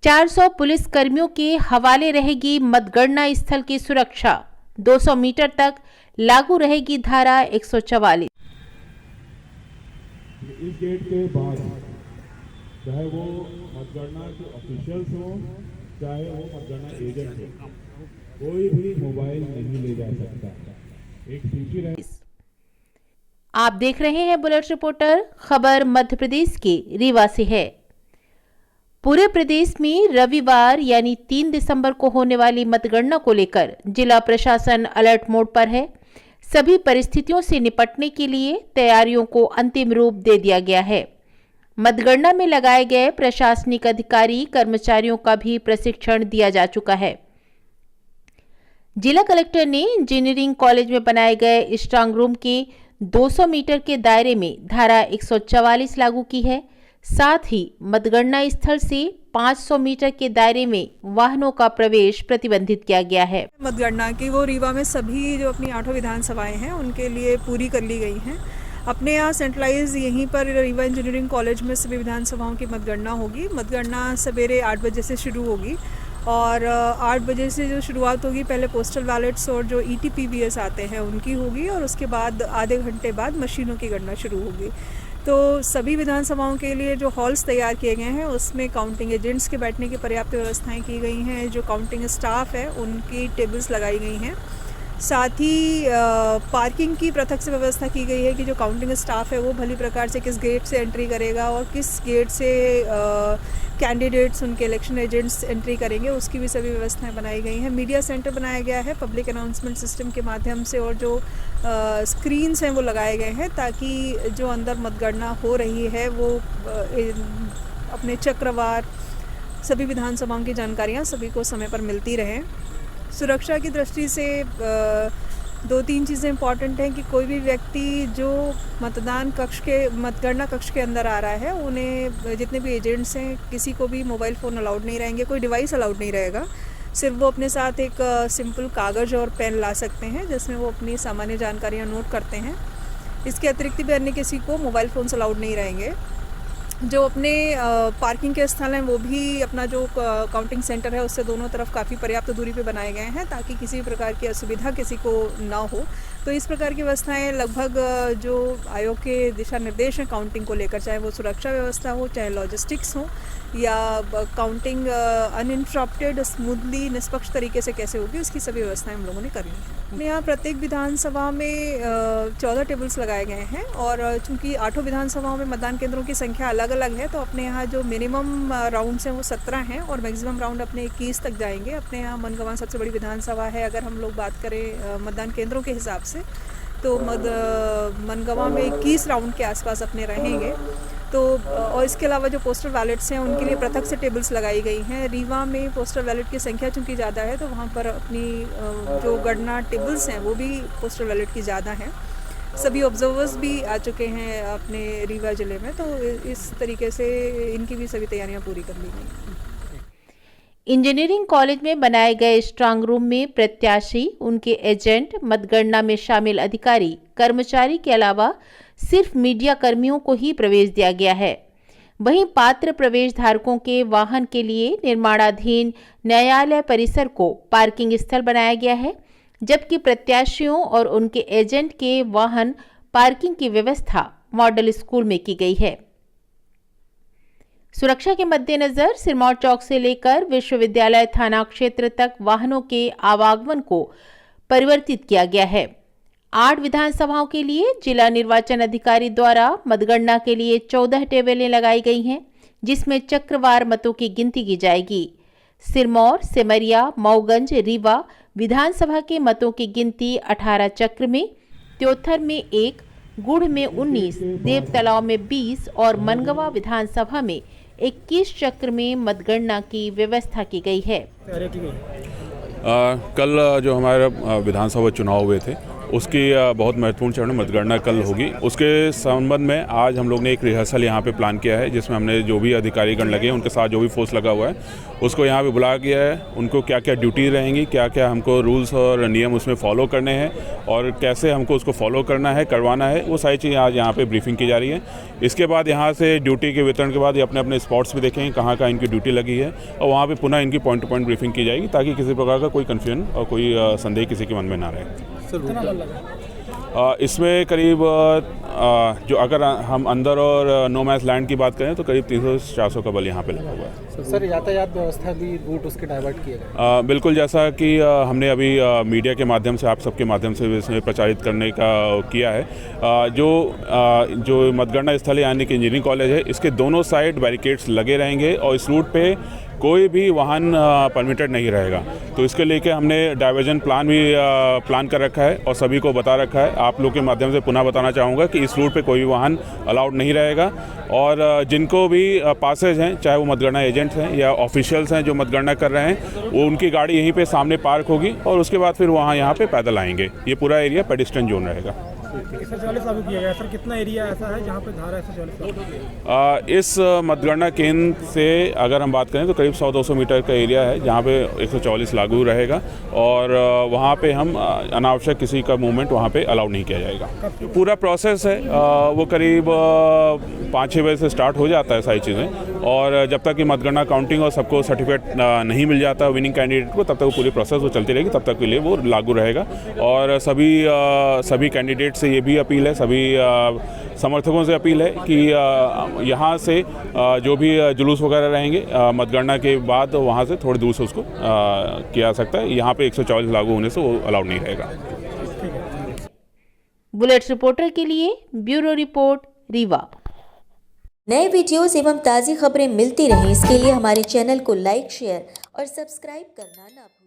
400 police कर्मियों के हवाले रहेगी मतगणना स्थल की सुरक्षा। 200 मीटर तक लागू रहेगी धारा 144। इस गेट के बाद चाहे वो मतगणना के ऑफिशियल्स हो, चाहे वो मतगणना एजेंट हो, कोई भी मोबाइल नहीं ले जा सकता। एक सूची रहे। आप देख रहे हैं बुलेट रिपोर्टर। खबर मध्य प्रदेश के रीवा से है। पूरे प्रदेश में रविवार यानी 3 दिसंबर को होने वाली मतगणना को लेकर जिला प्रशासन अलर्ट मोड पर है। सभी परिस्थितियों से निपटने के लिए तैयारियों को अंतिम रूप दे दिया गया है। मतगणना में लगाए गए प्रशासनिक अधिकारी कर्मचारियों का भी प्रशिक्षण दिया जा चुका है। जिला कलेक्टर ने इंजीनियरिंग कॉलेज में बनाए गए स्ट्रांग रूम के 200 मीटर के दायरे में धारा 144 लागू की है। साथ ही मतगणना स्थल से 500 मीटर के दायरे में वाहनों का प्रवेश प्रतिबंधित किया गया है। मतगणना की वो रीवा में सभी जो अपनी 8 विधानसभाएं हैं उनके लिए पूरी कर ली गई हैं। अपने यहाँ सेंट्रलाइज यहीं पर रीवा इंजीनियरिंग कॉलेज में सभी विधानसभाओं की मतगणना होगी। मतगणना सवेरे 8 बजे से शुरू होगी और 8 बजे से जो शुरुआत होगी, पहले पोस्टल बैलेट्स और जो ETPVS आते हैं उनकी होगी और उसके बाद आधे घंटे बाद मशीनों की गणना शुरू होगी। तो सभी विधानसभाओं के लिए जो हॉल्स तैयार किए गए हैं उसमें काउंटिंग एजेंट्स के बैठने की पर्याप्त व्यवस्थाएं की गई हैं। जो काउंटिंग स्टाफ है उनकी टेबल्स लगाई गई हैं। साथ ही पार्किंग की पृथक से व्यवस्था की गई है कि जो काउंटिंग स्टाफ है वो भली प्रकार से किस गेट से एंट्री करेगा और किस गेट से कैंडिडेट्स उनके इलेक्शन एजेंट्स एंट्री करेंगे, उसकी भी सभी व्यवस्थाएं बनाई गई हैं। मीडिया सेंटर बनाया गया है पब्लिक अनाउंसमेंट सिस्टम के माध्यम से और जो स्क्रीन्स हैं वो लगाए गए हैं ताकि जो अंदर मतगणना हो रही है वो अपने चक्रवार सभी विधानसभाओं की जानकारियाँ सभी को समय पर मिलती रहें। सुरक्षा की दृष्टि से 2-3 चीज़ें इंपॉर्टेंट हैं कि कोई भी व्यक्ति जो मतगणना कक्ष के अंदर आ रहा है उन्हें जितने भी एजेंट्स हैं किसी को भी मोबाइल फ़ोन अलाउड नहीं रहेंगे, कोई डिवाइस अलाउड नहीं रहेगा। सिर्फ वो अपने साथ एक सिंपल कागज़ और पेन ला सकते हैं जिसमें वो अपनी सामान्य जानकारियाँ नोट करते हैं। इसके अतिरिक्त भी अन्य किसी को मोबाइल फ़ोन्स अलाउड नहीं रहेंगे। जो अपने पार्किंग के स्थल हैं वो भी अपना जो काउंटिंग सेंटर है उससे दोनों तरफ काफ़ी पर्याप्त दूरी पे बनाए गए हैं ताकि किसी भी प्रकार की असुविधा किसी को ना हो। तो इस प्रकार की व्यवस्थाएं लगभग जो आयोग के दिशा निर्देश हैं काउंटिंग को लेकर, चाहे वो सुरक्षा व्यवस्था हो, चाहे लॉजिस्टिक्स हो या काउंटिंग अनइंटरप्टेड स्मूथली निष्पक्ष तरीके से कैसे होगी, उसकी सभी व्यवस्थाएं हम लोगों ने कर ली हैं। यहाँ प्रत्येक विधानसभा में 14 टेबल्स लगाए गए हैं और चूँकि 8 विधानसभाओं में मतदान केंद्रों की संख्या अलग अलग है तो अपने यहाँ जो मिनिमम राउंड्स हैं वो 17 हैं और मैक्सिमम राउंड अपने 21 तक जाएंगे। अपने यहाँ मनगवा सबसे बड़ी विधानसभा है। अगर हम लोग बात करें मतदान केंद्रों के हिसाब से तो मनगवा में 21 राउंड के आसपास अपने रहेंगे। तो और इसके अलावा जो पोस्टल बैलेट्स हैं उनके लिए पृथक से टेबल्स लगाई गई हैं। रीवा में पोस्टल बैलेट की संख्या चूँकि ज़्यादा है तो वहाँ पर अपनी जो गणना टेबल्स हैं वो भी पोस्टल बैलेट की ज़्यादा हैं। सभी ऑब्जर्वर्स भी आ चुके हैं अपने रीवा ज़िले में, तो इस तरीके से इनकी भी सभी तैयारियां पूरी कर ली गई। इंजीनियरिंग कॉलेज में बनाए गए स्ट्रांग रूम में प्रत्याशी, उनके एजेंट, मतगणना में शामिल अधिकारी, कर्मचारी के अलावा सिर्फ मीडिया कर्मियों को ही प्रवेश दिया गया है। वहीं पात्र प्रवेश धारकों के वाहन के लिए निर्माणाधीन न्यायालय परिसर को पार्किंग स्थल बनाया गया है, जबकि प्रत्याशियों और उनके एजेंट के वाहन पार्किंग की व्यवस्था मॉडल स्कूल में की गई है। सुरक्षा के मद्देनजर सिरमौर चौक से लेकर विश्वविद्यालय थाना क्षेत्र तक वाहनों के आवागमन को परिवर्तित किया गया है। 8 विधानसभाओं के लिए जिला निर्वाचन अधिकारी द्वारा मतगणना के लिए 14 टेबलें लगाई गई हैं, जिसमें चक्रवार मतों की गिनती की जाएगी। सिरमौर, सिमरिया, मऊगंज, रीवा विधानसभा के मतों की गिनती 18 चक्र में, त्योथर में 1, गुड़ में 19, देवतलाव में 20 और मनगवा विधानसभा में 21 चक्र में मतगणना की व्यवस्था की गई है। कल जो हमारे विधानसभा चुनाव हुए थे उसकी बहुत महत्वपूर्ण चरण मतगणना कल होगी। उसके संबंध में आज हम लोग ने एक रिहर्सल यहाँ पे प्लान किया है, जिसमें हमने जो भी अधिकारीगण लगे हैं उनके साथ जो भी फोर्स लगा हुआ है उसको यहाँ पे बुलाया गया है। उनको क्या क्या ड्यूटी रहेंगी, क्या क्या हमको रूल्स और नियम उसमें फॉलो करने हैं और कैसे हमको उसको फॉलो करना है, करवाना है, वो सारी चीज़ें आज यहाँ पे ब्रीफिंग की जा रही है। इसके बाद यहाँ से ड्यूटी के वितरण के बाद ये अपने अपने स्पॉट्स भी देखेंगे कहाँ कहाँ इनकी ड्यूटी लगी है और वहाँ पर पुनः इनकी पॉइंट टू पॉइंट ब्रीफिंग की जाएगी, ताकि किसी प्रकार का कोई कन्फ्यूजन और कोई संदेह किसी के मन में ना रहे। इसमें करीब जो अगर हम अंदर और नो मैच लैंड की बात करें तो करीब 300-400 का बल यहाँ पे लगा हुआ है। सर यातायात व्यवस्था भी रूट उसके डाइवर्ट किए गए? बिल्कुल, जैसा कि हमने अभी मीडिया के माध्यम से, आप सबके माध्यम से इसमें प्रचारित करने का किया है। जो मतगणना स्थल यानी कि इंजीनियरिंग कॉलेज है, इसके दोनों साइड बैरिकेड्स लगे रहेंगे और इस रूट पे कोई भी वाहन परमिटेड नहीं रहेगा। तो इसके लेके हमने डाइवर्जन प्लान भी प्लान कर रखा है और सभी को बता रखा है। आप लोग के माध्यम से पुनः बताना चाहूँगा कि इस रूट पे कोई भी वाहन अलाउड नहीं रहेगा और जिनको भी पासेज हैं, चाहे वो मतगणना एजेंट्स हैं या ऑफिशियल्स हैं जो मतगणना कर रहे हैं, वो उनकी गाड़ी यहीं पे सामने पार्क होगी और उसके बाद फिर वहाँ यहाँ पे पैदल आएंगे। ये पूरा एरिया पेडिस्ट्रियन जोन रहेगा। 140 लागू किया गया। सर कितना एरिया ऐसा है जहाँ पे धारा 140? इस मतगणना केंद्र से अगर हम बात करें तो करीब 100-200 मीटर का एरिया है जहाँ पे 144 लागू रहेगा और वहाँ पे हम अनावश्यक किसी का मूवमेंट वहाँ पे अलाउ नहीं किया जाएगा। पूरा प्रोसेस है वो करीब 5-6 बजे से स्टार्ट हो जाता है सारी चीज़ें, और जब तक कि मतगणना काउंटिंग और सबको सर्टिफिकेट नहीं मिल जाता विनिंग कैंडिडेट को, तब तक वो पूरी प्रोसेस वो चलती रहेगी, तब तक के लिए वो लागू रहेगा। और सभी कैंडिडेट से ये भी अपील है, सभी समर्थकों से अपील है कि यहाँ से जो भी जुलूस वगैरह रहेंगे मतगणना के बाद वहाँ से थोड़ी दूर से उसको किया जा सकता है। यहाँ पे 144 लागू होने से वो अलाउड नहीं रहेगा। बुलेट रिपोर्टर के लिए ब्यूरो रिपोर्ट रीवा। नए वीडियोस एवं ताज़ी खबरें मिलती रहें, इसके लिए हमारे चैनल को लाइक, शेयर और सब्सक्राइब करना ना भूलें।